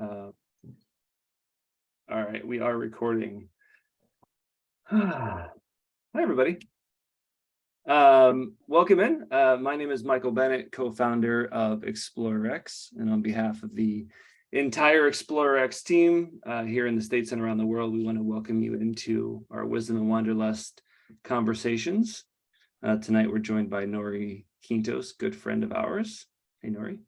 All right, we are recording. Hi, everybody. Welcome in. My name is Michael Bennett, co-founder of ExplorerX, and on behalf of the entire ExplorerX team here in the States and around the world, we want to welcome you into our Wisdom and Wanderlust conversations. Tonight, we're joined by Norie Quintos, good friend of ours. Hey, Norie.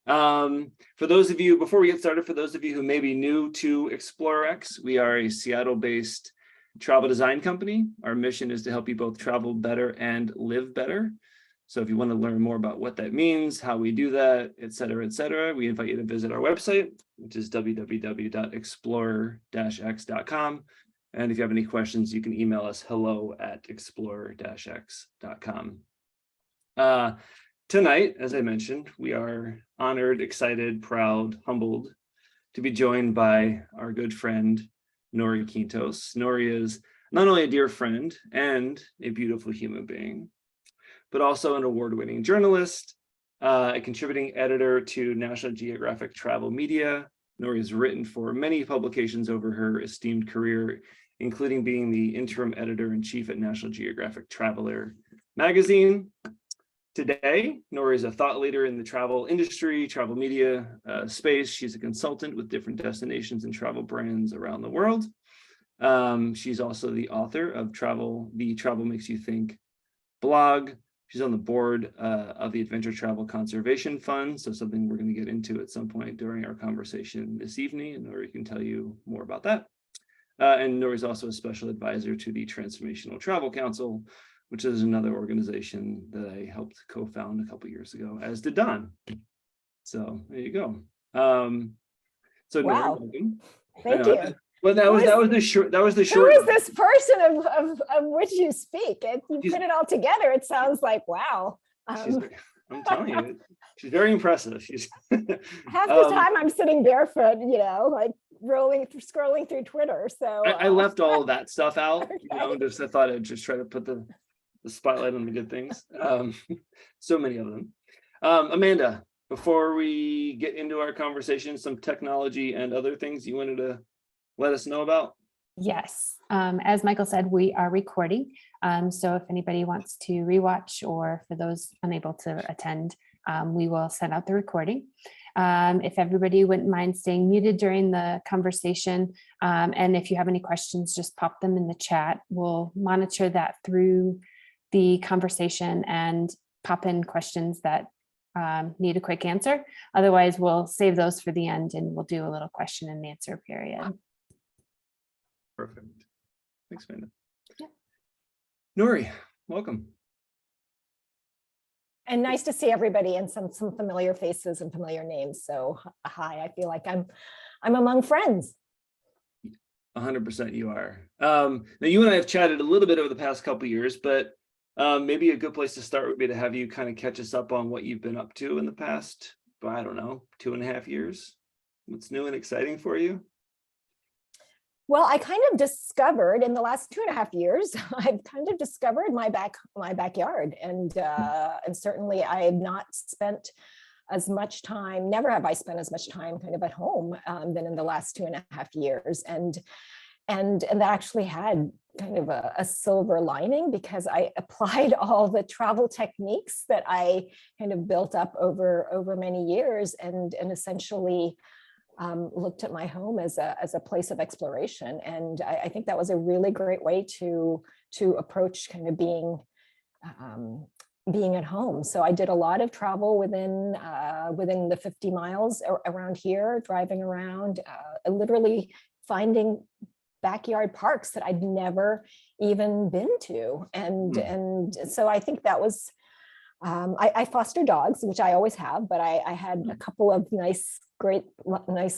For those of you, before we get started, for those of you who may be new to ExplorerX, we are a Seattle-based travel design company. Our mission is to help you both travel better and live better. So if you want to learn more about what that means, how we do that, et cetera, we invite you to visit our website, which is www.explorer-x.com. And if you have any questions, you can email us hello@explorer-x.com. Tonight, as I mentioned, we are honored, excited, proud, humbled to be joined by our good friend, Norie Quintos. Norie is not only a dear friend and a beautiful human being, but also an award-winning journalist, a contributing editor to National Geographic Travel Media. Norie has written for many publications over her esteemed career, including being the interim editor-in-chief at National Geographic Traveler magazine. Today, Norie is a thought leader in the travel industry, travel media space. She's a consultant with different destinations and travel brands around the world. She's also the author of the Travel Makes You Think blog. She's on the board of the Adventure Travel Conservation Fund, so something we're going to get into at some point during our conversation this evening, and Norie can tell you more about that. And Norie is also a special advisor to the Transformational Travel Council, which is another organization that I helped co-found a couple of years ago, as did Don. So there you go. So wow, Norie, thank you. Well, that was the short. Who is this person of which you speak? You put it all together. It sounds like wow. I'm telling you, she's very impressive. She's half the time I'm sitting barefoot, like scrolling through Twitter. So I left all of that stuff out. Okay. Just I thought I'd just try to put the spotlight on the good things. So many of them. Amanda, before we get into our conversation, some technology and other things you wanted to let us know about? Yes, as Michael said, we are recording. So if anybody wants to rewatch, or for those unable to attend, we will send out the recording. If everybody wouldn't mind staying muted during the conversation, and if you have any questions, just pop them in the chat. We'll monitor that through the conversation and pop in questions that need a quick answer. Otherwise, we'll save those for the end and we'll do a little question and answer period. Perfect. Thanks, Amanda. Yeah. Norie, welcome. And nice to see everybody and some familiar faces and familiar names. So hi, I feel like I'm among friends. 100% you are. Now you and I have chatted a little bit over the past couple of years, but maybe a good place to start would be to have you kind of catch us up on what you've been up to in the past, I don't know, 2.5 years. What's new and exciting for you? Well, I kind of discovered in the last 2.5 years, I've kind of discovered my backyard, and certainly I have not spent as much time. Never have I spent as much time kind of at home than in the last 2.5 years, and that actually had kind of a silver lining, because I applied all the travel techniques that I kind of built up over many years, and essentially looked at my home as a place of exploration. And I think that was a really great way to approach kind of being at home. So I did a lot of travel within the 50 miles around here, driving around, literally finding backyard parks that I'd never even been to. And so I think that was, I foster dogs, which I always have, but I had a couple of nice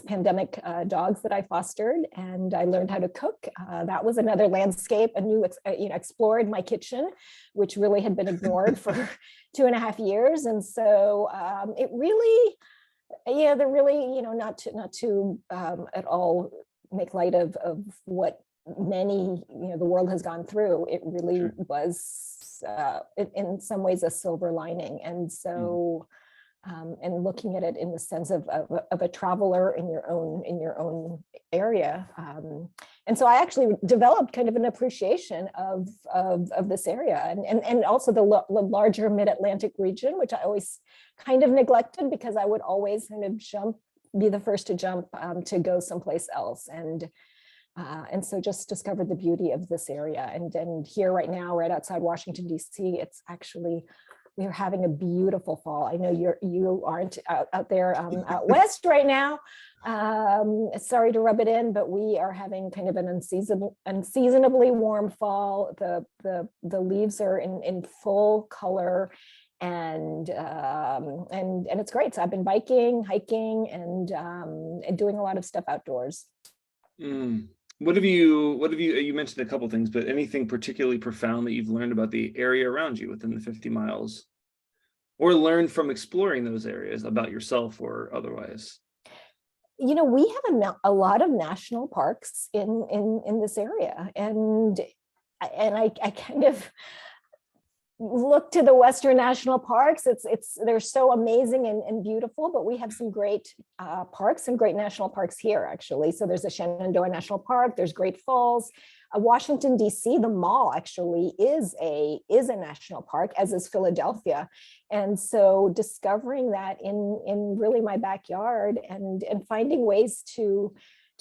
pandemic dogs that I fostered, and I learned how to cook. That was another landscape, explored my kitchen, which really had been ignored for 2.5 years. And so it really, not to at all make light of what many, the world has gone through. It really was in some ways a silver lining. And so and looking at it in the sense of a traveler in your own area. And so I actually developed kind of an appreciation of this area, and also the larger mid-Atlantic region, which I always kind of neglected because I would always kind of be the first to jump to go someplace else. And so just discovered the beauty of this area. And here right now, right outside Washington, D.C., it's actually, we're having a beautiful fall. I know you aren't out there out west right now. Sorry to rub it in, but we are having kind of an unseasonably warm fall. The leaves are in full color, and it's great. So I've been biking, hiking, and doing a lot of stuff outdoors. What have you mentioned a couple things, but anything particularly profound that you've learned about the area around you within the 50 miles, or learned from exploring those areas about yourself or otherwise? You know, we have a lot of national parks in this area, and I kind of look to the Western national parks. They're so amazing and beautiful, but we have some great parks and great national parks here, actually. So there's the Shenandoah National Park, there's Great Falls. Washington, D.C., the mall actually is a national park, as is Philadelphia. And so discovering that in really my backyard, and finding ways to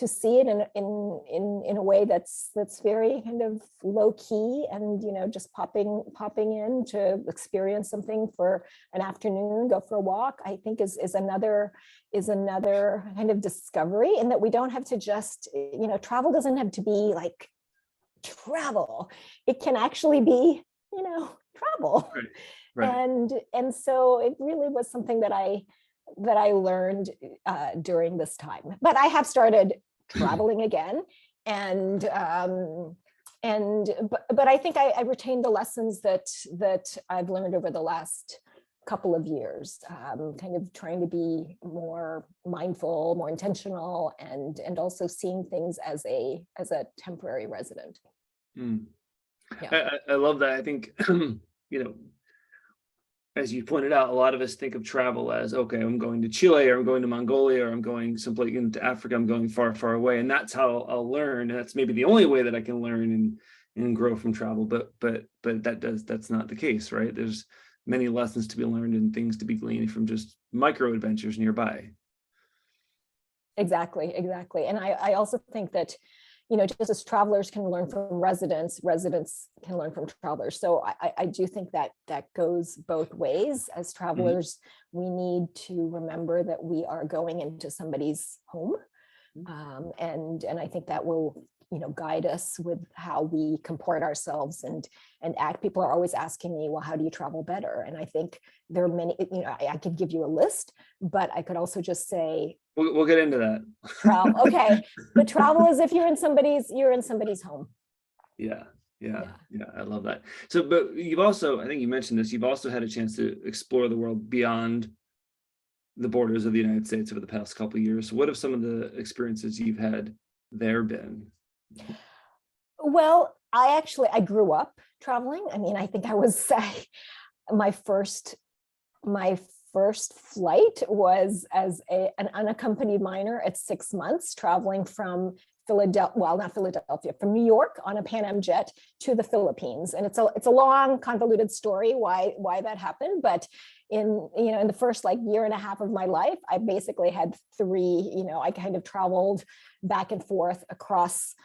see it in a way that's very kind of low key, and just popping in to experience something for an afternoon, go for a walk, I think is another kind of discovery. And that we don't have to just, travel doesn't have to be like travel. It can actually be, travel. Right. And so it really was something that I learned during this time. But I have started traveling again, but I think I retained the lessons that I've learned over the last couple of years, kind of trying to be more mindful, more intentional, and also seeing things as a temporary resident. Yeah. I love that. I think as you pointed out, a lot of us think of travel as, okay, I'm going to Chile, or I'm going to Mongolia, or I'm going someplace into Africa, I'm going far, far away. And that's how I'll learn. And that's maybe the only way that I can learn and grow from travel. But that's not the case, right? There's many lessons to be learned and things to be gleaned from just micro adventures nearby. Exactly. And I also think that, just as travelers can learn from residents can learn from travelers. So I do think that goes both ways. As travelers, we need to remember that we are going into somebody's home. And I think that will, guide us with how we comport ourselves and act. People are always asking me, well, how do you travel better? And I think there are many, I could give you a list, but I could also just say, we'll get into that. Travel. Okay. But travel is if you're in somebody's home. Yeah. I love that. So, but you've also, I think you mentioned this, you've also had a chance to explore the world beyond the borders of the United States over the past couple of years. So what have some of the experiences you've had there been? Well, I grew up traveling. I mean, I think I was my first flight was as an unaccompanied minor at 6 months, traveling from from New York on a Pan Am jet to the Philippines. And it's a long, convoluted story why that happened. But in the first year and a half of my life, I basically had three, I kind of traveled back and forth across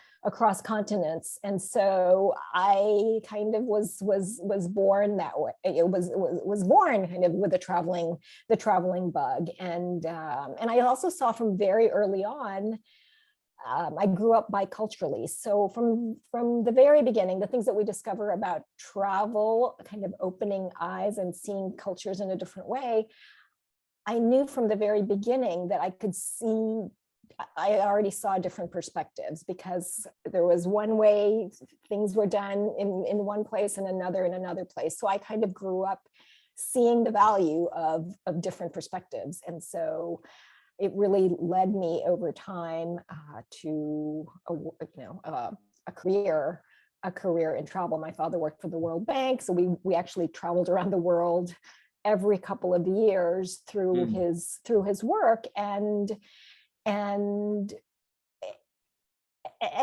continents. And so I kind of was born that way. It was born kind of with the traveling bug. And I also saw from very early on, I grew up biculturally. So from the very beginning, the things that we discover about travel, kind of opening eyes and seeing cultures in a different way, I knew from the very beginning that I already saw different perspectives, because there was one way things were done in one place and another in another place. So I kind of grew up seeing the value of different perspectives. And so it really led me over time to a career in travel. My father worked for the World Bank, so we actually traveled around the world every couple of years through his work. And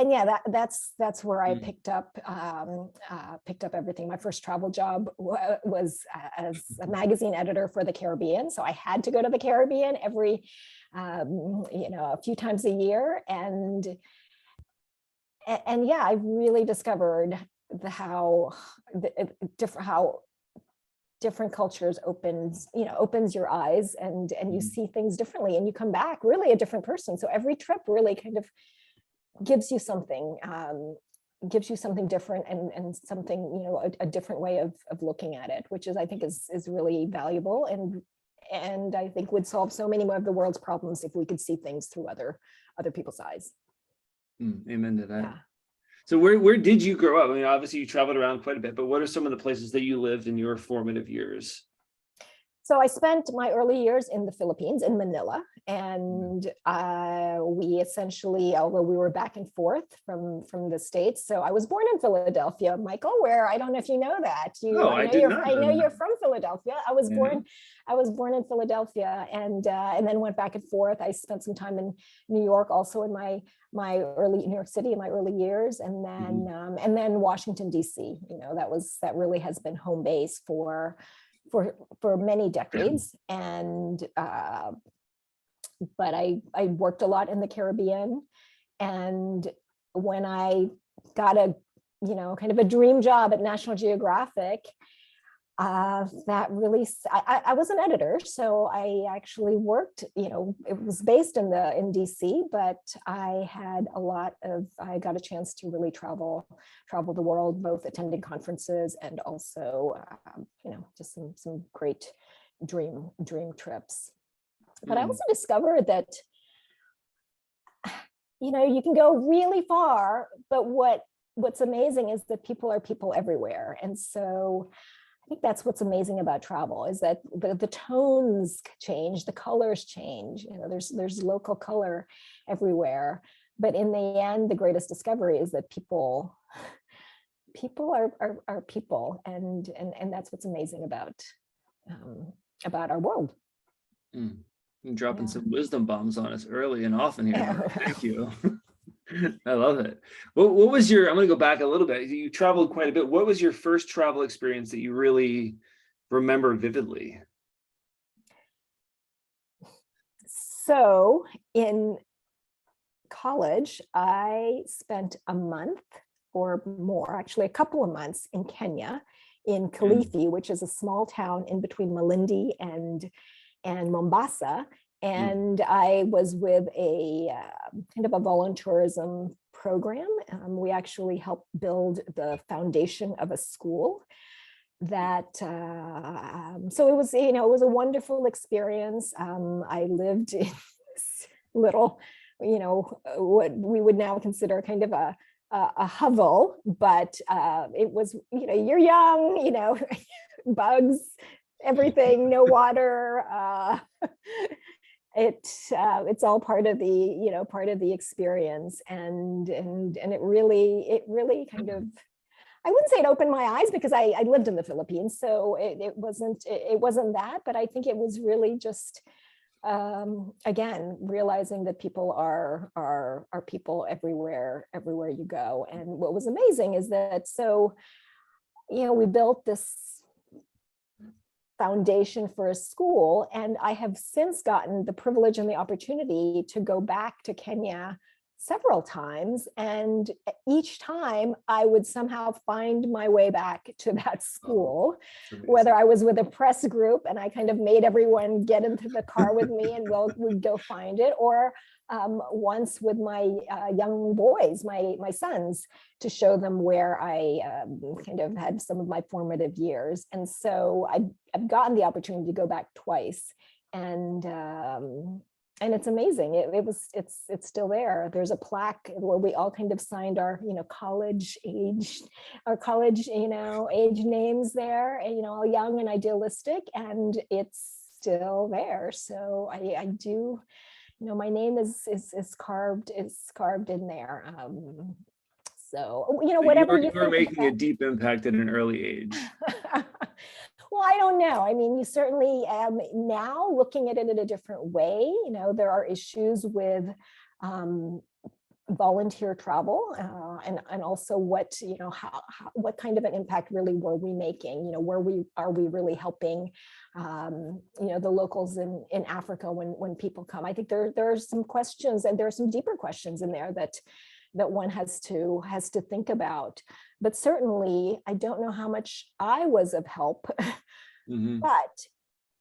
yeah, that's where I picked up everything. My first travel job was as a magazine editor for the Caribbean. So I had to go to the Caribbean every, a few times a year. And yeah, I really discovered how different cultures opens your eyes, and you see things differently, and you come back really a different person. So every trip really kind of gives you something different, and something, a different way of looking at it, which I think is really valuable, and I think would solve so many more of the world's problems if we could see things through other people's eyes. Amen to that. Yeah. So where did you grow up? I mean, obviously you traveled around quite a bit, but what are some of the places that you lived in your formative years? So I spent my early years in the Philippines, in Manila, and we essentially, although we were back and forth from the States. So I was born in Philadelphia, Michael, where I don't know if you know that. I did not I know know you're that. from Philadelphia. I was born in Philadelphia, and then went back and forth. I spent some time in New York, also in my early New York City in my early years, and then Washington D.C. That really has been home base for many decades. And but I worked a lot in the Caribbean, and when I got a kind of a dream job at National Geographic, that really, I was an editor, so I actually worked, it was based in DC, but I got a chance to really travel the world, both attending conferences and also, just some great dream trips. But I also discovered that, you can go really far, but what's amazing is that people are people everywhere. And so I think that's what's amazing about travel, is that the tones change, the colors change. There's local color everywhere. But in the end, the greatest discovery is that people are people, and that's what's amazing about our world. You're dropping some wisdom bombs on us early and often here. Thank you. I love it. What was I'm going to go back a little bit. You traveled quite a bit. What was your first travel experience that you really remember vividly? So in college, I spent a month or more, actually a couple of months, in Kenya, in Kilifi, which is a small town in between Malindi and Mombasa. And I was with a kind of a volunteerism program. We actually helped build the foundation of a school that, so it was, it was a wonderful experience. I lived in this little, what we would now consider kind of a hovel, but it was, you're young, bugs, everything, no water. It's all part of the experience, and it really kind of, I wouldn't say it opened my eyes, because I lived in the Philippines, so it wasn't that, but I think it was really just again realizing that people are people everywhere you go. And what was amazing is that, so we built this foundation for a school, and I have since gotten the privilege and the opportunity to go back to Kenya several times, and each time I would somehow find my way back to that school, whether I was with a press group and I kind of made everyone get into the car with me and we'd go find it, or once with my young boys, my sons, to show them where I kind of had some of my formative years. And so I've gotten the opportunity to go back twice, and it's amazing. It's still there. There's a plaque where we all kind of signed our college age names there, all young and idealistic, and it's still there. So I do, my name is carved in there. So whatever you were making a deep impact at an early age. Well, I don't know. I mean, you certainly now looking at it in a different way, there are issues with volunteer travel and also what, what kind of an impact really were we making, are we really helping, the locals in Africa when people come. I think there are some questions, and there are some deeper questions in there that one has to think about. But certainly, I don't know how much I was of help, but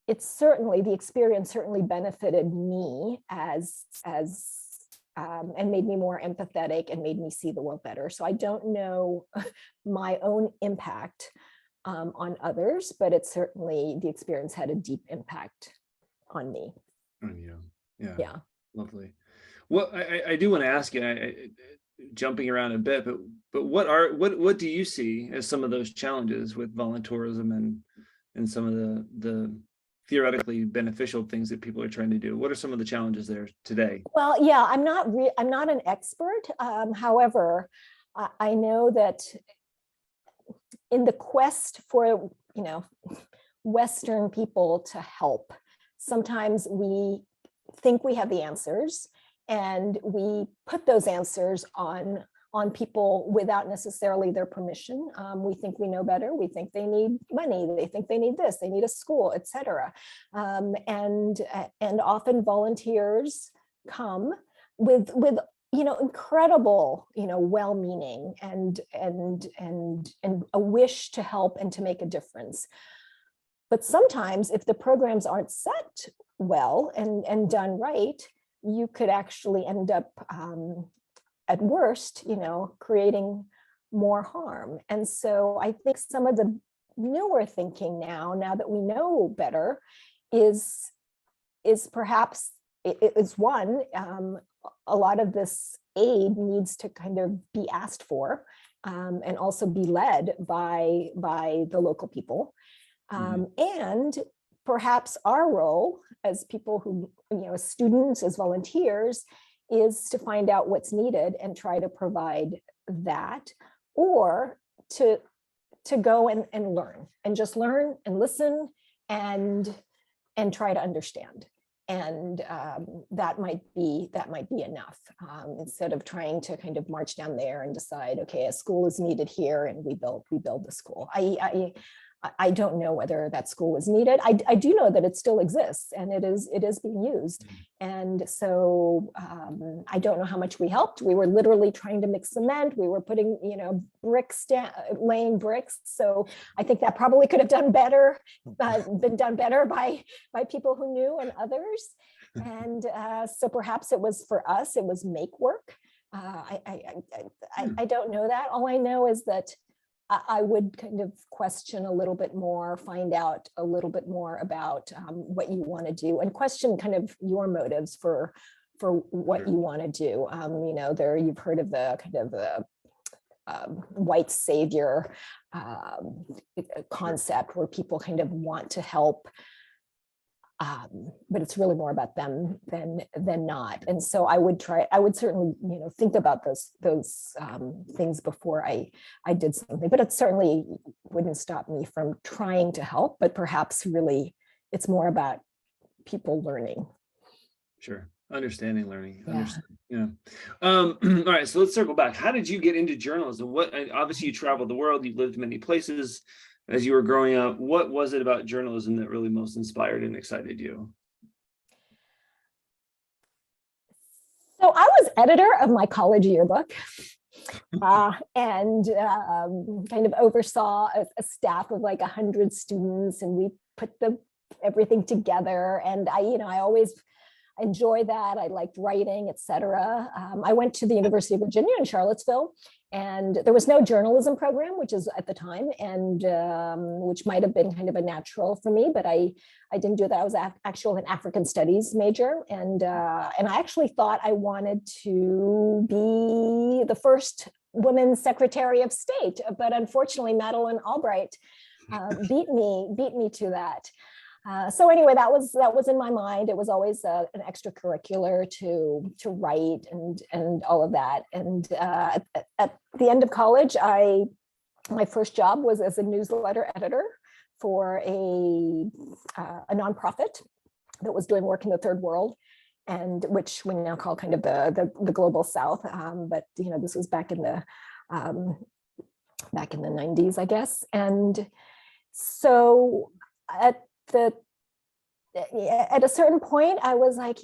it's certainly, the experience certainly benefited me and made me more empathetic and made me see the world better. So I don't know my own impact on others, but it's certainly, the experience had a deep impact on me. Yeah. Lovely. Well, I do want to ask you, jumping around a bit, but what do you see as some of those challenges with volunteerism and some of the theoretically beneficial things that people are trying to do? What are some of the challenges there today? Well, yeah, I'm not an expert. However, I know that in the quest for, Western people to help, sometimes we think we have the answers, and we put those answers on people without necessarily their permission. We think we know better. We think they need money. They think they need this. They need a school, etc. And often volunteers come with incredible, well-meaning and a wish to help and to make a difference. But sometimes, if the programs aren't set well and done right, you could actually end up at worst, creating more harm. And so I think some of the newer thinking now that we know better, is perhaps, it is one, a lot of this aid needs to kind of be asked for, and also be led by the local people. And perhaps our role as people who, as students, as volunteers, is to find out what's needed and try to provide that, or to go and learn, and just learn and listen and try to understand. And that might be enough, instead of trying to kind of march down there and decide, okay, a school is needed here and we build the school. I don't know whether that school was needed. I do know that it still exists, and it is being used. And so I don't know how much we helped. We were literally trying to mix cement. We were putting, bricks down, laying bricks. So I think that probably could have been done better by people who knew, and others. And so perhaps it was, for us, it was make work. I don't know that. All I know is that I would kind of question a little bit more, find out a little bit more about what you want to do, and question kind of your motives for what you want to do. There, you've heard of the kind of the white savior concept, where people kind of want to help, but it's really more about them than not. And so I would certainly, think about those things before I did something, but it certainly wouldn't stop me from trying to help, but perhaps really it's more about people learning. Sure. Understanding, learning. Yeah. All right. So let's circle back. How did you get into journalism? Obviously you traveled the world, you lived many places as you were growing up. What was it about journalism that really most inspired and excited you? So I was editor of my college yearbook, and kind of oversaw a staff of like 100 students, and we put everything together. And I always enjoy that. I liked writing, etc. I went to the University of Virginia in Charlottesville, and there was no journalism program, which is at the time, and which might have been kind of a natural for me, but I didn't do that. I was actually an African studies major, and I actually thought I wanted to be the first woman Secretary of State, but unfortunately, Madeleine Albright beat me to that. So anyway, that was in my mind. It was always an extracurricular to write and all of that. And at the end of college, my first job was as a newsletter editor for a nonprofit that was doing work in the third world, and which we now call kind of the global South. But this was back in the 90s, I guess. And so at a certain point, I was like,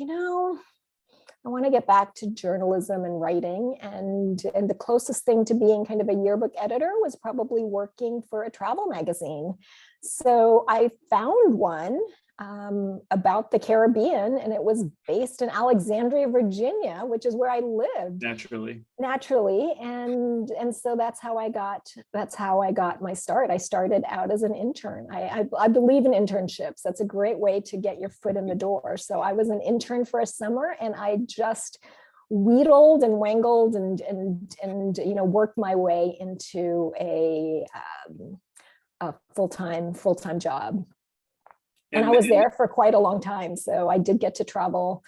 I want to get back to journalism and writing. And the closest thing to being kind of a yearbook editor was probably working for a travel magazine. So I found one about the Caribbean, and it was based in Alexandria, Virginia, which is where I lived naturally. And so that's how I got my start. I started out as an intern. I believe in internships. That's a great way to get your foot in the door. So I was an intern for a summer, and I just wheedled and wangled and worked my way into a full-time job. And I was there for quite a long time. So I did get to travel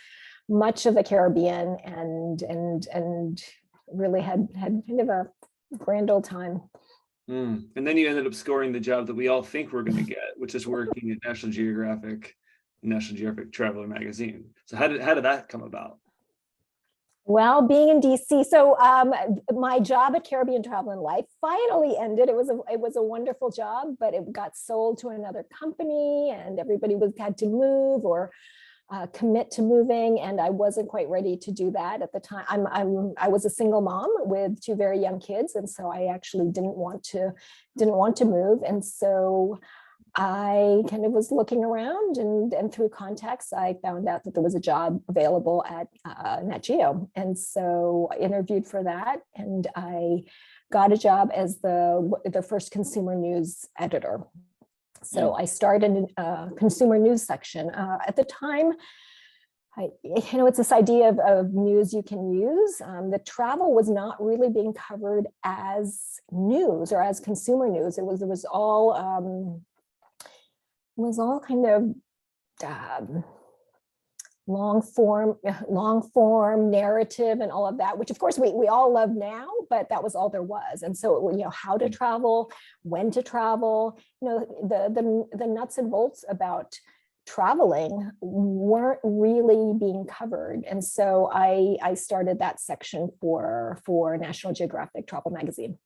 much of the Caribbean and really had kind of a grand old time. And then you ended up scoring the job that we all think we're going to get, which is working at National Geographic Traveler magazine. So how did that come about? Well, being in DC, so my job at Caribbean Travel and Life finally ended. It was a wonderful job, but it got sold to another company, and everybody had to move or commit to moving, and I wasn't quite ready to do that at the time. I was a single mom with two very young kids, and so I actually didn't want to move, and so I kind of was looking around, and through contacts, I found out that there was a job available at Nat Geo. And so I interviewed for that, and I got a job as the first consumer news editor. So I started in a consumer news section. At the time, it's this idea of news you can use. The travel was not really being covered as news or as consumer news. It was all kind of long form narrative and all of that, which of course we all love now, but that was all there was. And so, how to travel, when to travel, the nuts and bolts about traveling weren't really being covered. And so I started that section for National Geographic Traveler magazine.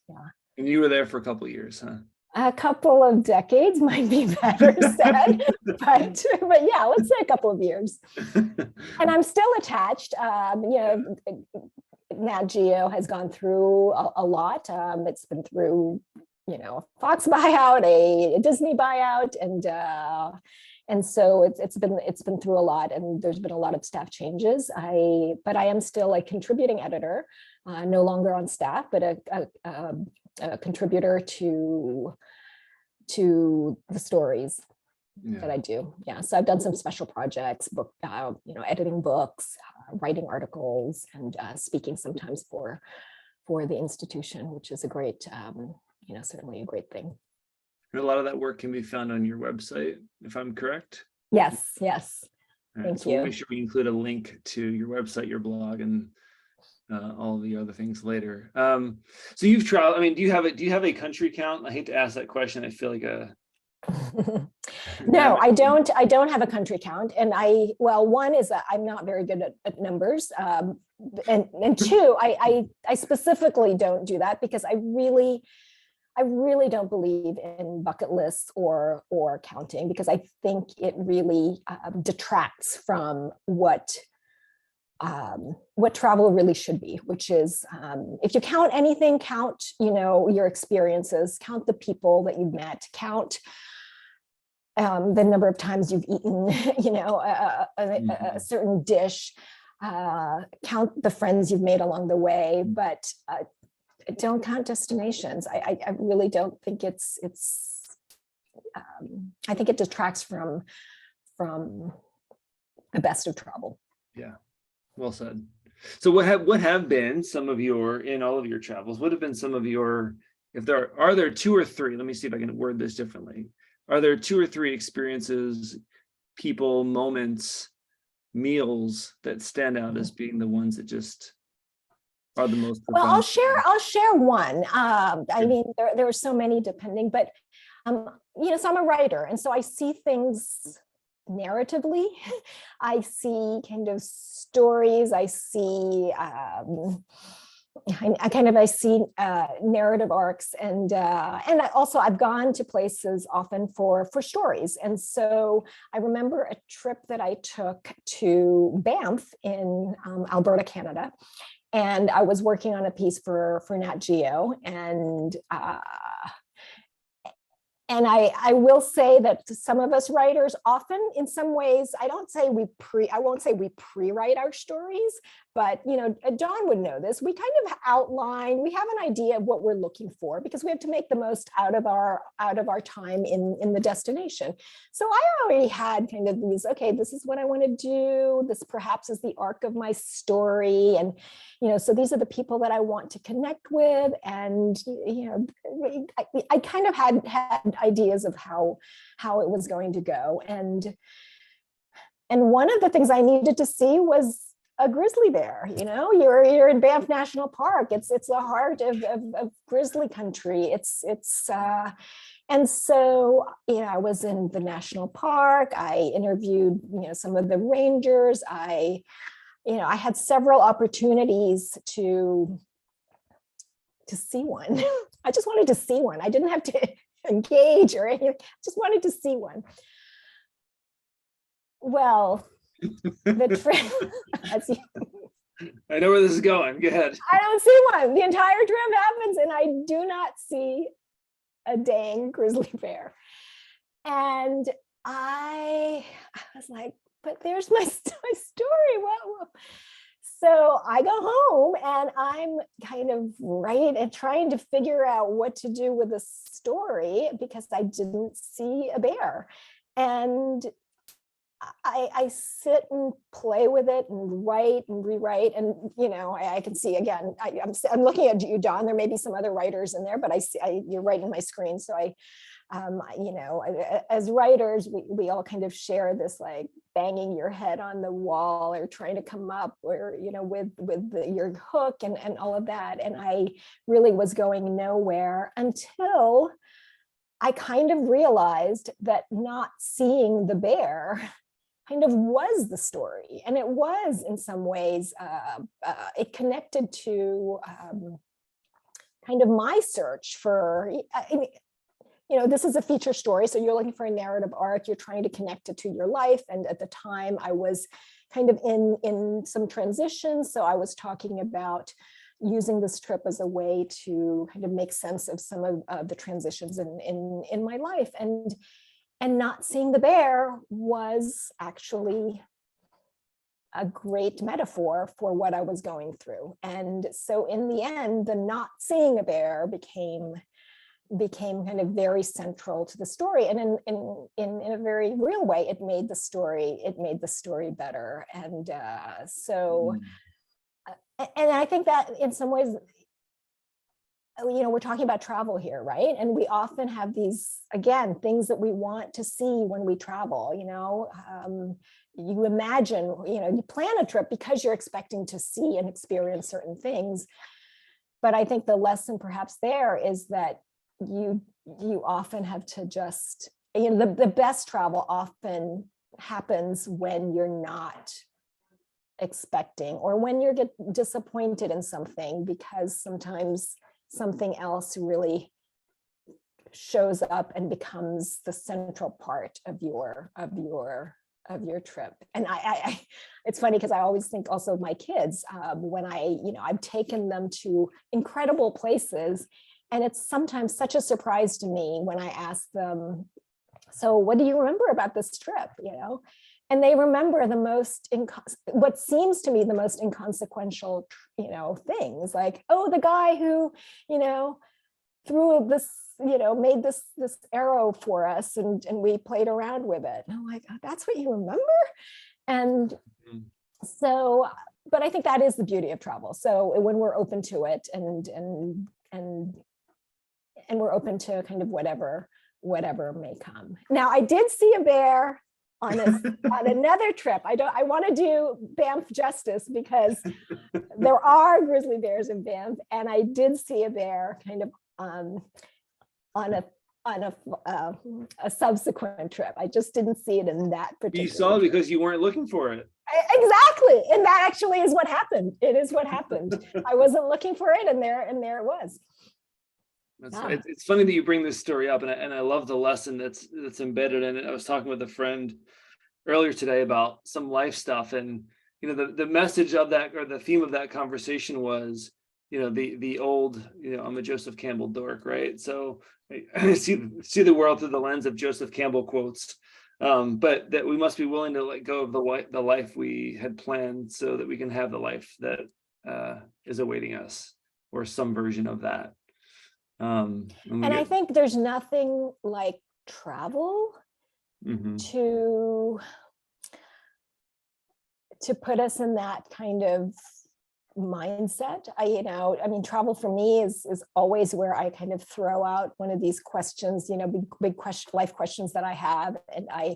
Yeah. And you were there for a couple of years, huh? A couple of decades might be better said, but yeah, let's say a couple of years. And I'm still attached. Nat Geo has gone through a lot. It's been through, a Fox buyout, a Disney buyout, and so it's been through a lot, and there's been a lot of staff changes. But I am still a contributing editor, no longer on staff, but a contributor to the stories that I do. Yeah, so I've done some special projects, editing books, writing articles, and speaking sometimes for the institution, which is a great, certainly a great thing. And a lot of that work can be found on your website, if I'm correct. Yes. Right, Thank so you. We'll make sure we include a link to your website, your blog, and all the other things later. So you've traveled. I mean, do you have a country count? I hate to ask that question. I feel like No, I don't have a country count. And one is that I'm not very good at numbers. And two, I specifically don't do that because I really don't believe in bucket lists or counting, because I think it really detracts from what travel really should be, which is if you count anything, count your experiences, count the people that you've met, count the number of times you've eaten a certain dish, count the friends you've made along the way, but don't count destinations. I really don't think it's I think it detracts from the best of travel. Yeah. Well said. So what have been some of your, in all of your travels, what have been some of your, are there two or three, let me see if I can word this differently. Are there two or three experiences, people, moments, meals that stand out as being the ones that just are the most Well, profound? I'll share one. I mean, there are so many depending, but so I'm a writer, and so I see things narratively. I see kind of stories. I see I see narrative arcs, and also I've gone to places often for stories. And so I remember a trip that I took to Banff in Alberta, Canada, and I was working on a piece for Nat Geo, and I will say that some of us writers often, in some ways, I won't say we pre-write our stories, but John would know this. We kind of outline, we have an idea of what we're looking for because we have to make the most out of our time in the destination. So I already had kind of these, okay, this is what I want to do. This perhaps is the arc of my story. And, so these are the people that I want to connect with. And, I kind of had ideas of how it was going to go. And one of the things I needed to see was a grizzly bear. You're in Banff National Park. It's the heart of grizzly country. And so, I was in the national park. I interviewed, some of the rangers. I had several opportunities to see one. I just wanted to see one. I didn't have to engage or anything. Just wanted to see one. Well, the trip, I know where this is going. Go ahead. I don't see one. The entire trip happens and I do not see a dang grizzly bear. And I was like, but there's my story. What? So I go home and I'm kind of and trying to figure out what to do with the story because I didn't see a bear. And I sit and play with it and write and rewrite. And, I can see again, I'm looking at you, Don. There may be some other writers in there, but you're right in my screen. So as writers, we all kind of share this like banging your head on the wall or trying to come up or, with your hook and all of that. And I really was going nowhere until I kind of realized that not seeing the bear kind of was the story. And it was in some ways, it connected to kind of my search for, this is a feature story. So you're looking for a narrative arc, you're trying to connect it to your life. And at the time I was kind of in some transitions. So I was talking about using this trip as a way to kind of make sense of some of the transitions in my life. And not seeing the bear was actually a great metaphor for what I was going through. And so in the end, the not seeing a bear became kind of very central to the story. And in a very real way, it made the story better. And and I think that in some ways, we're talking about travel here, right? And we often have these, again, things that we want to see when we travel, you imagine, you plan a trip because you're expecting to see and experience certain things. But I think the lesson perhaps there is that you often have to just, the best travel often happens when you're not expecting or when you get disappointed in something, because sometimes something else really shows up and becomes the central part of your trip. And I it's funny because I always think also of my kids when I've taken them to incredible places, and it's sometimes such a surprise to me when I ask them, so what do you remember about this trip? And they remember what seems to me the most inconsequential, things like, oh, the guy who, threw this, made this arrow for us and we played around with it. And I'm like, oh, that's what you remember? And so, but I think that is the beauty of travel. So when we're open to it and we're open to kind of whatever may come. Now, I did see a bear on another trip. I want to do Banff justice because there are grizzly bears in Banff, and I did see a bear kind of on a subsequent trip. I just didn't see it in that particular. You saw it trip. because you weren't looking for it. Exactly, and that actually is what happened. It is what happened. I wasn't looking for it, and there it was. It's funny that you bring this story up, and I love the lesson that's embedded in it. I was talking with a friend earlier today about some life stuff, and the message of that, or the theme of that conversation was, the old, I'm a Joseph Campbell dork, right? So I see the world through the lens of Joseph Campbell quotes, but that we must be willing to let go of the life we had planned so that we can have the life that is awaiting us, or some version of that. And I think there's nothing like travel to put us in that kind of mindset. I mean, travel for me is always where I kind of throw out one of these questions, big life questions that I have, and I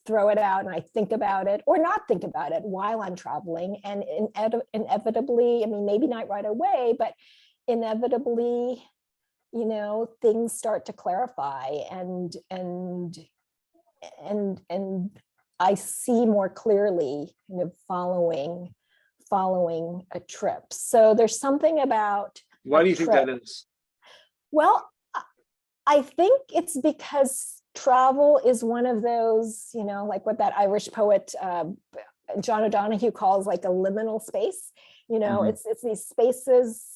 throw it out and I think about it or not think about it while I'm traveling. And inevitably, I mean, maybe not right away, but inevitably, things start to clarify, and I see more clearly kind of following a trip. So there's something about. Why do you think that is? Well, I think it's because travel is one of those, like what that Irish poet John O'Donohue calls like a liminal space. It's these spaces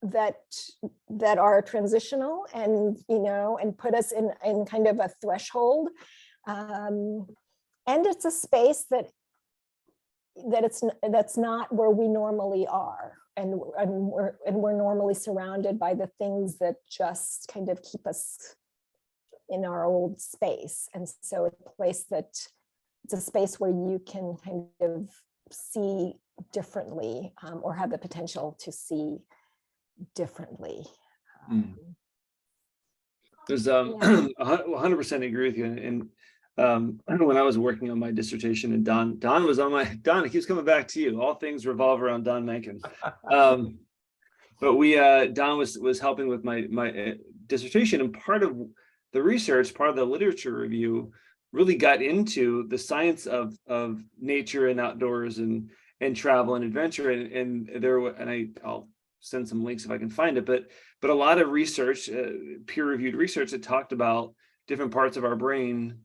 that are transitional, and and put us in kind of a threshold, and it's a space that's not where we normally are, and we're normally surrounded by the things that just kind of keep us in our old space. And so it's a space where you can kind of see differently, or have the potential to see differently. There's 100% agree with you. And I know when I was working on my dissertation, and Don was on Don, it keeps coming back to you. All things revolve around Don Mencken. But Don was helping with my dissertation, and part of the research, part of the literature review, really got into the science of nature and outdoors and travel and adventure, and I'll send some links if I can find it, but a lot of research, peer-reviewed research, that talked about different parts of our brain,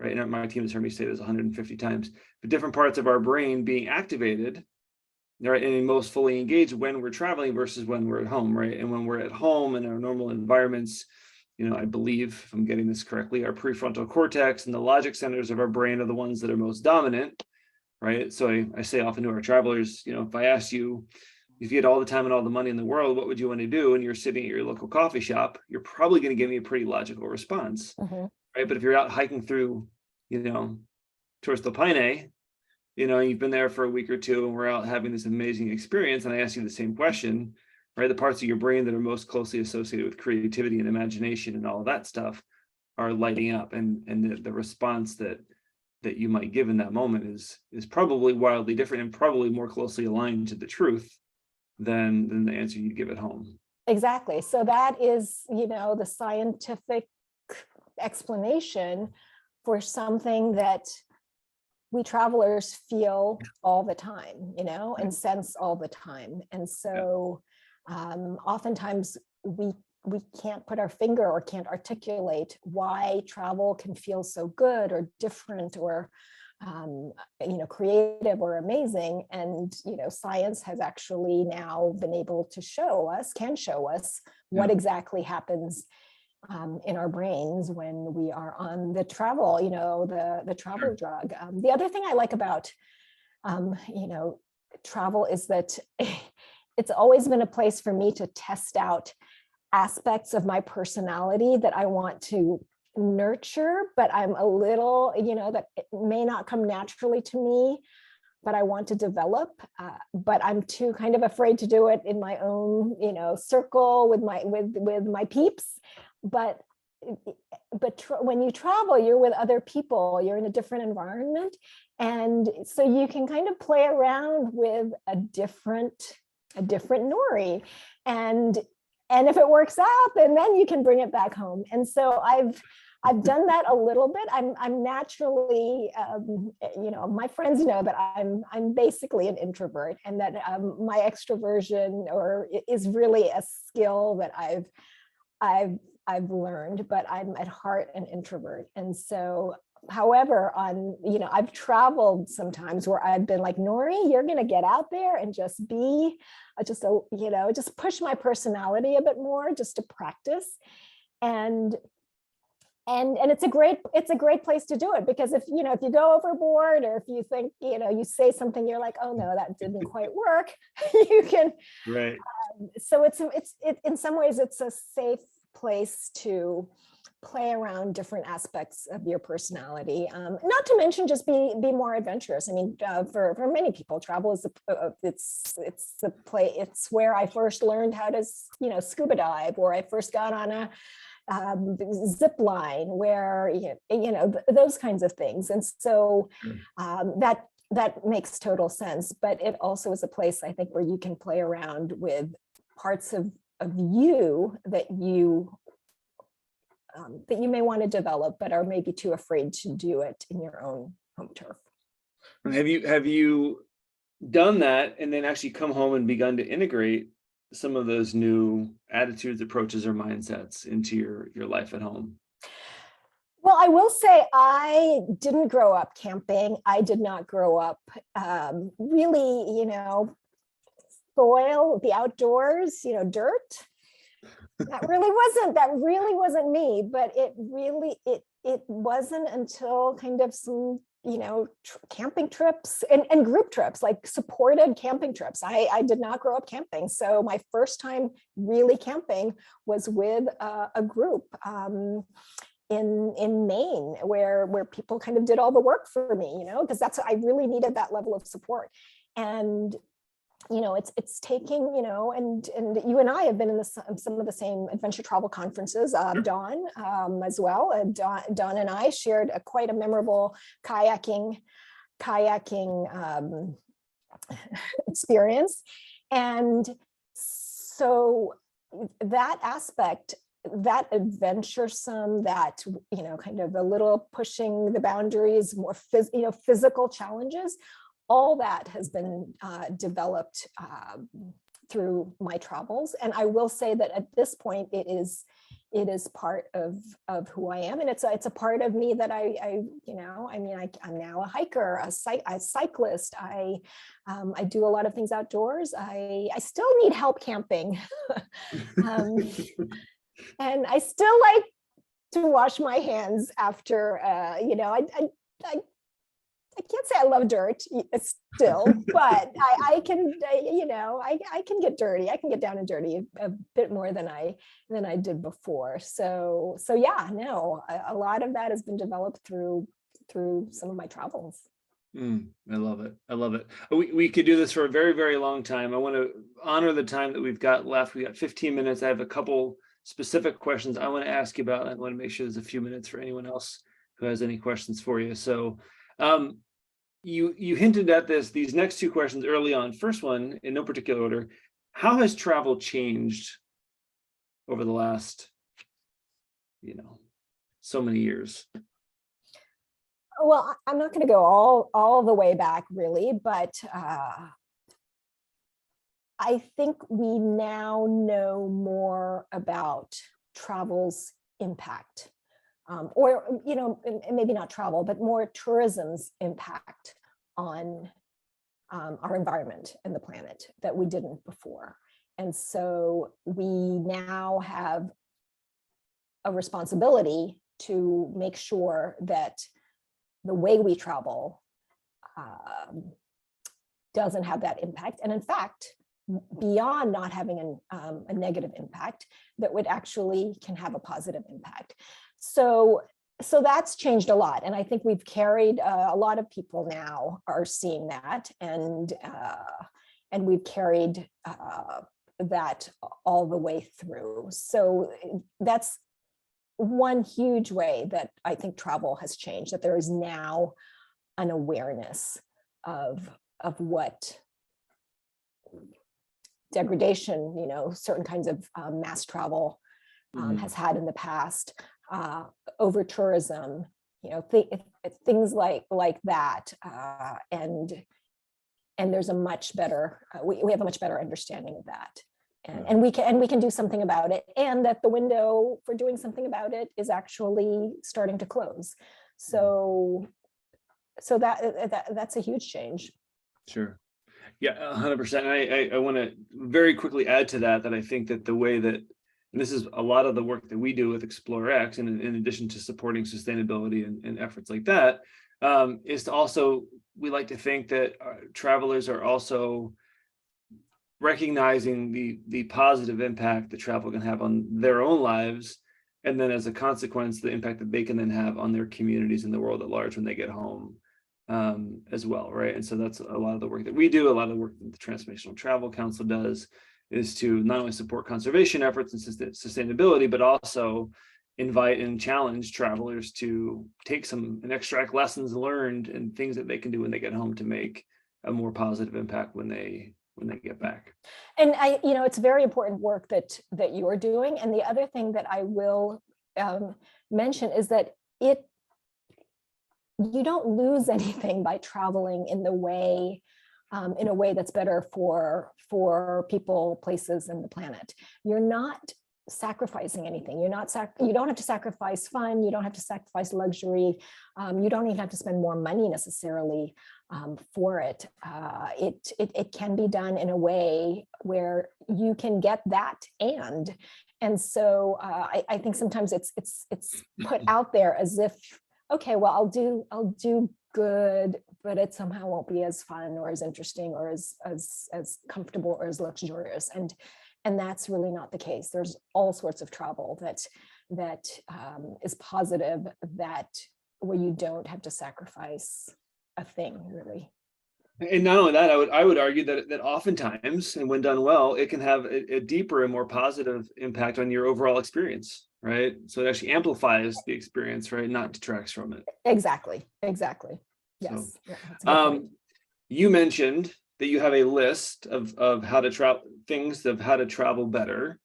right? And my team has heard me say this 150 times, but different parts of our brain being activated, right, and most fully engaged when we're traveling versus when we're at home, right? And when we're at home in our normal environments, I believe, if I'm getting this correctly, our prefrontal cortex and the logic centers of our brain are the ones that are most dominant, right? So I say often to our travelers, if I ask you, if you had all the time and all the money in the world, what would you want to do? And you're sitting at your local coffee shop, you're probably going to give me a pretty logical response, right? But if you're out hiking through, Torres del Paine, you've been there for a week or two, and we're out having this amazing experience, and I ask you the same question, right? The parts of your brain that are most closely associated with creativity and imagination and all of that stuff are lighting up, and the response that you might give in that moment is probably wildly different and probably more closely aligned to the truth than the answer you'd give at home. Exactly. So that is, the scientific explanation for something that we travelers feel all the time, and sense all the time. And so oftentimes we can't put our finger or can't articulate why travel can feel so good or different or creative or amazing. And science has actually now been able to show us what exactly happens in our brains when we are on the travel, the travel drug. The other thing I like about travel is that it's always been a place for me to test out aspects of my personality that I want to nurture, but I'm a little, that it may not come naturally to me, but I want to develop, but I'm too kind of afraid to do it in my own, circle with my peeps. But when you travel, you're with other people, you're in a different environment, And so you can kind of play around with a different Norie. And if it works out, then you can bring it back home. And so I've done that a little bit. I'm naturally, my friends know that I'm basically an introvert, and that my extroversion is really a skill that I've learned, but I'm at heart an introvert. And so, however, I've traveled sometimes where I've been like, Norie, you're going to get out there and just be, just push my personality a bit more, just to practice. And it's a great place to do it, because if you go overboard, or if you think, you say something, you're like, oh no, that didn't quite work, you can. Right. So it's in some ways, it's a safe place to play around different aspects of your personality. Not to mention just be more adventurous. I mean, for many people, travel is it's where I first learned how to scuba dive, or I first got on a zip line, where those kinds of things. And so that makes total sense. But it also is a place, I think, where you can play around with parts of you that you may want to develop, but are maybe too afraid to do it in your own home turf. Have you done that and then actually come home and begun to integrate some of those new attitudes, approaches, or mindsets into your life at home? Well, I will say I didn't grow up camping. I did not grow up really, soil, the outdoors, dirt. That really wasn't me. But it wasn't until kind of some camping trips and group trips, like supported camping trips. I did not grow up camping. So my first time really camping was with a group in Maine, where people kind of did all the work for me, because I really needed that level of support. And it's taking, and you and I have been in some of the same adventure travel conferences, Dawn as well. Dawn and I shared quite a memorable kayaking experience. And so that aspect, that adventuresome, that, kind of a little pushing the boundaries, more physical challenges, all that has been developed through my travels. And I will say that at this point, it is part of who I am. And it's a part of me that I'm now a hiker, a cyclist. I do a lot of things outdoors. I still need help camping. And I still like to wash my hands after, I can't say I love dirt still, but I can get dirty. I can get down and dirty a bit more than I did before. So yeah, no, a lot of that has been developed through some of my travels. I love it. I love it. We could do this for a very, very long time. I want to honor the time that we've got left. We got 15 minutes. I have a couple specific questions I want to ask you about. I want to make sure there's a few minutes for anyone else who has any questions for you. So you hinted at these next two questions early on. First one, in no particular order, how has travel changed over the last, so many years? Well, I'm not going to go all the way back, really, but I think we now know more about travel's impact. Or, maybe not travel, but more tourism's impact on our environment and the planet that we didn't before. And so we now have a responsibility to make sure that the way we travel doesn't have that impact. And in fact, beyond not having a negative impact, that would actually can have a positive impact. So that's changed a lot. And I think we've carried, a lot of people now are seeing that, and we've carried that all the way through. So that's one huge way that I think travel has changed, that there is now an awareness of what degradation, certain kinds of mass travel has had in the past, over tourism, things like that, and there's a much better, we have a much better understanding of that, and we can do something about it, and that the window for doing something about it is actually starting to close. So that's a huge change. Sure. Yeah, 100%. I want to very quickly add to that I think that the way that, and this is a lot of the work that we do with ExploreX, and in addition to supporting sustainability and efforts like that, is to also, we like to think that travelers are also recognizing the positive impact that travel can have on their own lives, and then as a consequence, the impact that they can then have on their communities and the world at large when they get home, as well, right? And so that's a lot of the work that we do, a lot of the work that the Transformational Travel Council does, is to not only support conservation efforts and sustainability, but also invite and challenge travelers to take some and extract lessons learned and things that they can do when they get home to make a more positive impact when they get back. And it's very important work that you're doing. And the other thing that I will mention is that you don't lose anything by traveling in a way that's better for people, places, and the planet. You're not sacrificing anything. You don't have to sacrifice fun. You don't have to sacrifice luxury. You don't even have to spend more money necessarily for it. It can be done in a way where you can get that and so I think sometimes it's put out there as if, okay, well, I'll do good, but it somehow won't be as fun or as interesting or as comfortable or as luxurious. And that's really not the case. There's all sorts of travel that is positive, where you don't have to sacrifice a thing, really. And not only that, I would argue that oftentimes, and when done well, it can have a deeper and more positive impact on your overall experience, right? So it actually amplifies the experience, right? Not detracts from it. Exactly. Yes. So, Yeah, that's a good point. You mentioned that you have a list of how to travel, things of how to travel better.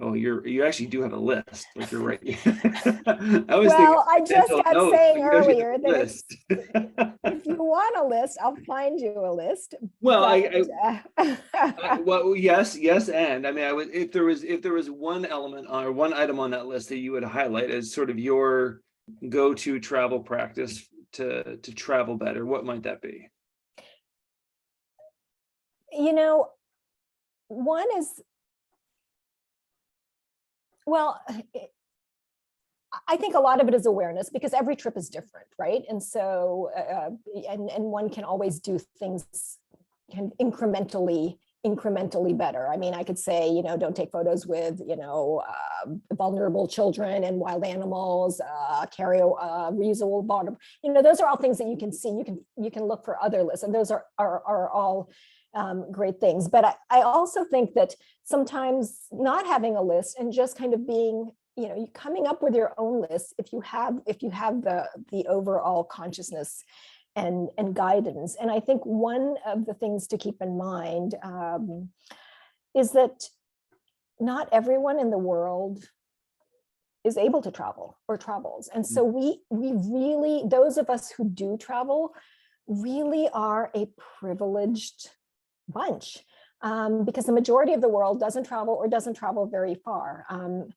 Oh, you actually do have a list. Like, you're right. I just got saying earlier that if you want a list, I'll find you a list. Well, well, yes, and I mean, I would, if there was one element or one item on that list that you would highlight as sort of your go-to travel practice to travel better, what might that be? One is, well, I think a lot of it is awareness, because every trip is different, right? And so, and one can always do things incrementally better. I mean, I could say, don't take photos with, vulnerable children and wild animals, carry a reusable bottle. Those are all things that you can see. You can look for other lists, and those are all great things. But I also think that sometimes not having a list and just kind of being, coming up with your own list, if you have the overall consciousness and guidance. And I think one of the things to keep in mind is that not everyone in the world is able to travel or travels. And so we really, those of us who do travel, really are a privileged bunch, because the majority of the world doesn't travel or doesn't travel very far. And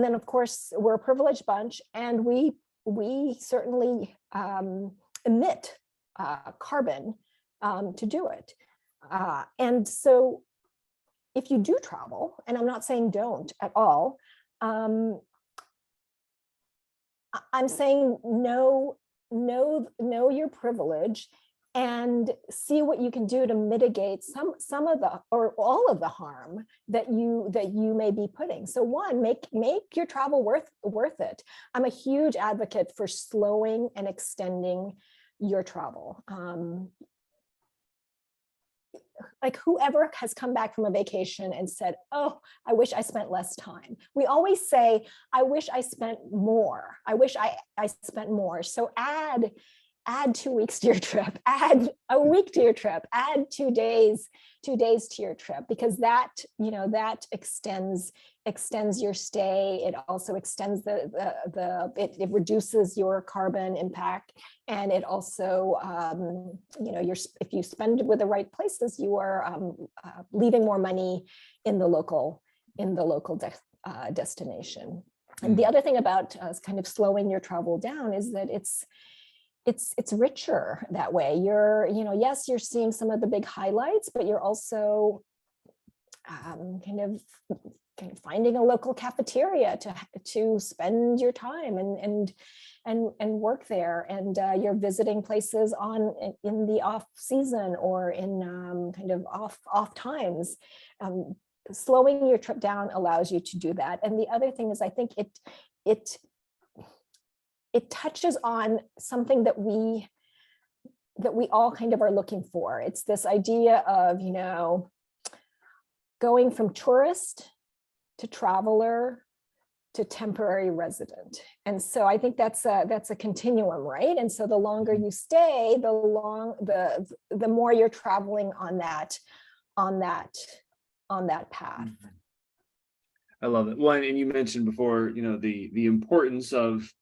then of course we're a privileged bunch, and we certainly emit carbon to do it. And so if you do travel, and I'm not saying don't at all, I'm saying know your privilege and see what you can do to mitigate some of the, or all of the harm that you may be putting. So one, make your travel worth it. I'm a huge advocate for slowing and extending your travel. like whoever has come back from a vacation and said, oh, I wish I spent less time. We always say, I wish I spent more. I wish I spent more. So add 2 weeks to your trip, add a week to your trip, add 2 days to your trip, because that, that extends your stay. It also extends it reduces your carbon impact. And it also, if you spend it with the right places, you are leaving more money in the local destination. And the other thing about kind of slowing your travel down is that it's richer that way. You're, yes, you're seeing some of the big highlights, but you're also kind of finding a local cafeteria to spend your time and work there. And you're visiting places in the off season or in kind of off times. Slowing your trip down allows you to do that. And the other thing is, I think it touches on something that we all kind of are looking for. It's this idea of, going from tourist to traveler to temporary resident. And so I think that's a continuum, right? And so the longer you stay, the more you're traveling on that path. I love it. Well, and you mentioned before, the importance of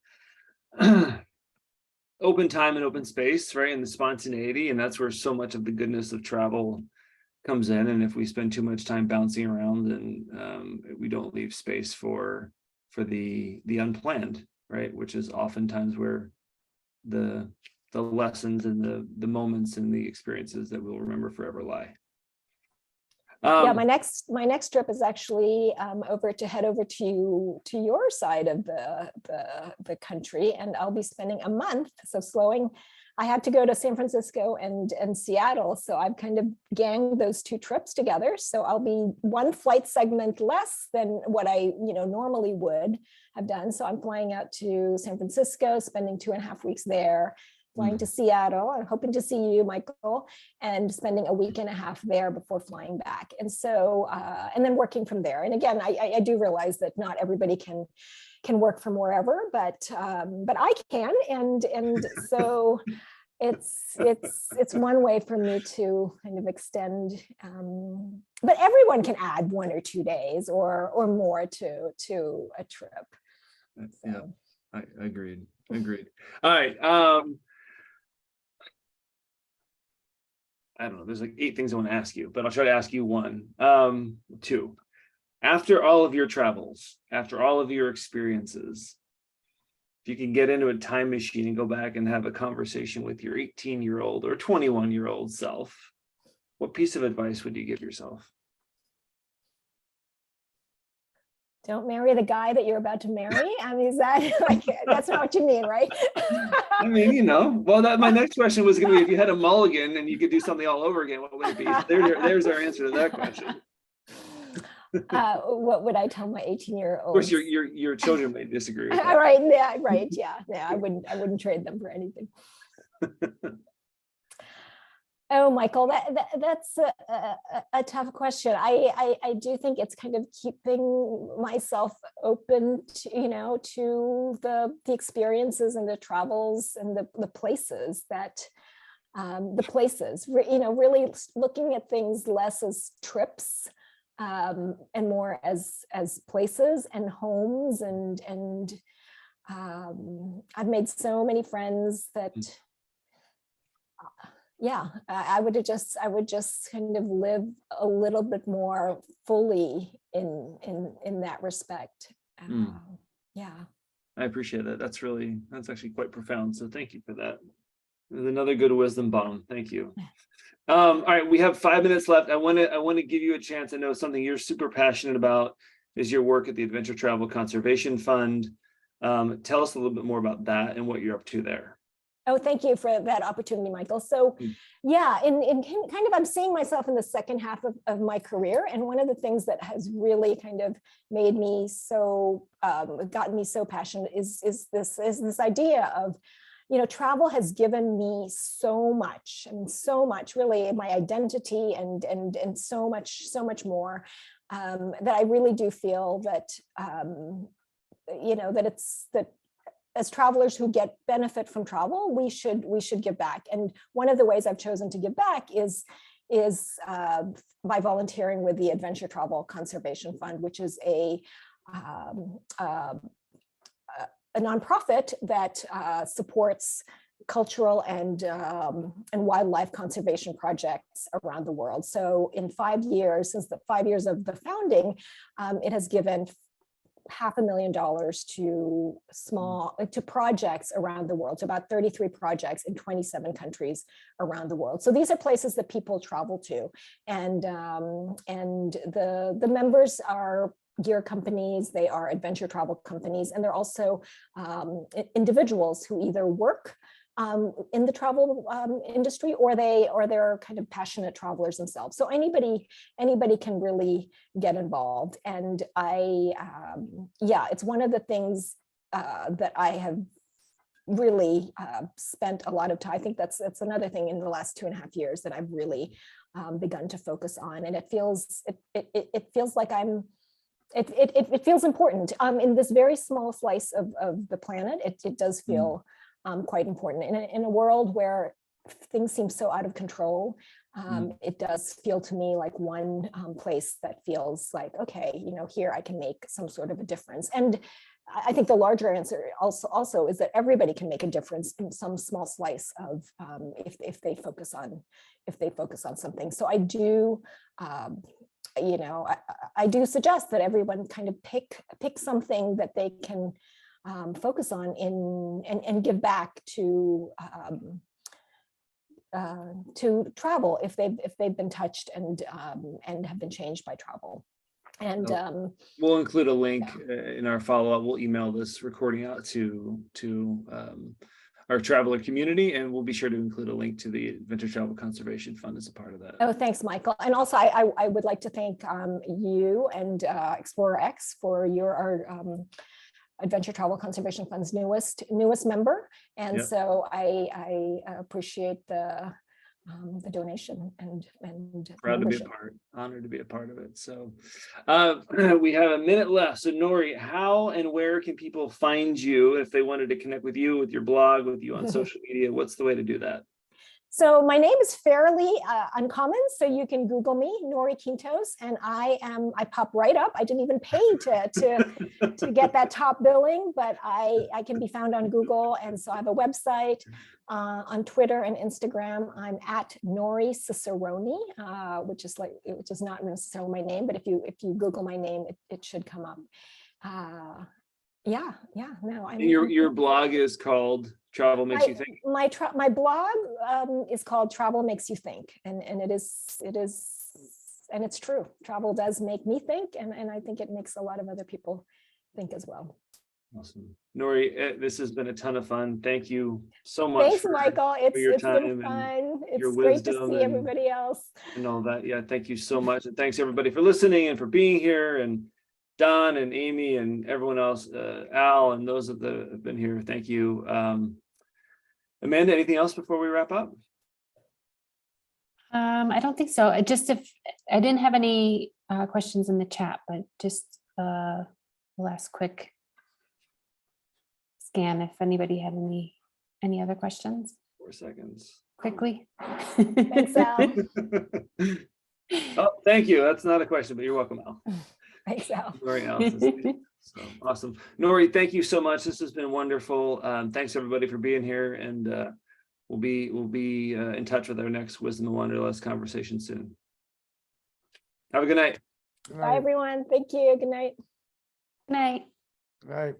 open time and open space, right? And the spontaneity. And that's where so much of the goodness of travel comes in. And if we spend too much time bouncing around, then we don't leave space for the unplanned, right? Which is oftentimes where the lessons and the moments and the experiences that we'll remember forever lie. Yeah, my next trip is actually head over to your side of the country, and I'll be spending a month. So I had to go to San Francisco and Seattle, so I've kind of ganged those 2 trips together. So I'll be 1 flight segment less than what I normally would have done. So I'm flying out to San Francisco, spending 2.5 weeks there. Flying to Seattle. I'm hoping to see you, Michael, and spending a week and a half there before flying back. And so, and then working from there. And again, I do realize that not everybody can work from wherever, but I can. And so it's one way for me to kind of extend. But everyone can add 1 or 2 days or more to a trip. So. Yeah, I agreed. All right. I don't know, there's like 8 things I want to ask you, but I'll try to ask you 1, 2. After all of your travels, after all of your experiences, if you can get into a time machine and go back and have a conversation with your 18-year-old or 21-year-old self, what piece of advice would you give yourself? Don't marry the guy that you're about to marry. I mean, is that that's not what you mean, right? I mean, well, my next question was going to be, if you had a mulligan and you could do something all over again, what would it be? There's our answer to that question. What would I tell my 18-year-old? Of course, your children may disagree with that. Right. Yeah. Right. Yeah. I wouldn't trade them for anything. Oh, Michael, that's a tough question. I do think it's kind of keeping myself open to, to the experiences and the travels and the places that really looking at things less as trips and more as places and homes and I've made so many friends that. Yeah, I would just kind of live a little bit more fully in that respect. Yeah. I appreciate that. That's actually quite profound. So thank you for that. There's another good wisdom bomb. Thank you. All right, we have 5 minutes left. I want to give you a chance. I know something you're super passionate about is your work at the Adventure Travel Conservation Fund. Tell us a little bit more about that and what you're up to there. Oh, thank you for that opportunity, Michael. So yeah, in kind of, I'm seeing myself in the second half of my career. And one of the things that has really kind of made me so, gotten me so passionate is this idea of travel has given me so much, and so much, really, my identity and so much more, that I really do feel that, that as travelers who get benefit from travel, we should give back. And one of the ways I've chosen to give back is by volunteering with the Adventure Travel Conservation Fund, which is a nonprofit that supports cultural and wildlife conservation projects around the world. So in 5 years, since the 5 years of the founding, it has given $500,000 to projects around the world, to about 33 projects in 27 countries around the world. So these are places that people travel to, and the members are gear companies, they are adventure travel companies, and they're also individuals who either work in the travel industry, or they're kind of passionate travelers themselves. So anybody can really get involved. And it's one of the things that I have really spent a lot of time. I think that's another thing in the last 2.5 years that I've really begun to focus on. And it feels like it feels important in this very small slice of the planet. It does feel quite important in a world where things seem so out of control. It does feel to me like one place that feels like, okay, here I can make some sort of a difference. And I think the larger answer also is that everybody can make a difference in some small slice of if they focus on something. So I do. I do suggest that everyone kind of pick something that they can focus on and give back to travel if they've been touched and have been changed by travel. And we'll include a link in our follow-up. We'll email this recording out to our traveler community, and we'll be sure to include a link to the Adventure Travel Conservation Fund as a part of that. Oh, thanks, Michael. And also, I would like to thank you and ExplorerX for your Adventure Travel Conservation Fund's newest member, and so I appreciate the donation and proud membership. To be a part, honored to be a part of it. So we have a minute left. So Norie, how and where can people find you if they wanted to connect with you, with your blog, with you on social media? What's the way to do that? So my name is fairly uncommon, so you can Google me, Norie Quintos, and I pop right up. I didn't even pay to get that top billing, but I can be found on Google, and so I have a website. On Twitter and Instagram, I'm at Norie Cicerone, which is not necessarily my name, but if you Google my name, it should come up. Your blog is called Travel Makes You Think. My blog is called Travel Makes You Think, and it is, and it's true. Travel does make me think, and I think it makes a lot of other people think as well. Awesome. Norie, this has been a ton of fun. Thank you so much. Thanks, Michael. It's been fun. It's great to see everybody else. And all that. Yeah, thank you so much. And thanks everybody for listening and for being here. And Don and Amy and everyone else, Al and those that have been here. Thank you. Amanda, anything else before we wrap up? I don't think so. If I didn't have any questions in the chat, but just last quick scan if anybody had any other questions. 4 seconds. Quickly. Thanks, Al. Oh, thank you. That's not a question, but you're welcome, Al. Thanks, Al. So awesome. Norie, thank you so much. This has been wonderful. Thanks everybody for being here, and we'll be in touch with our next Wisdom and Wanderlust conversation soon. Have a good night. Bye, everyone. Thank you. Good night. Good night. All right.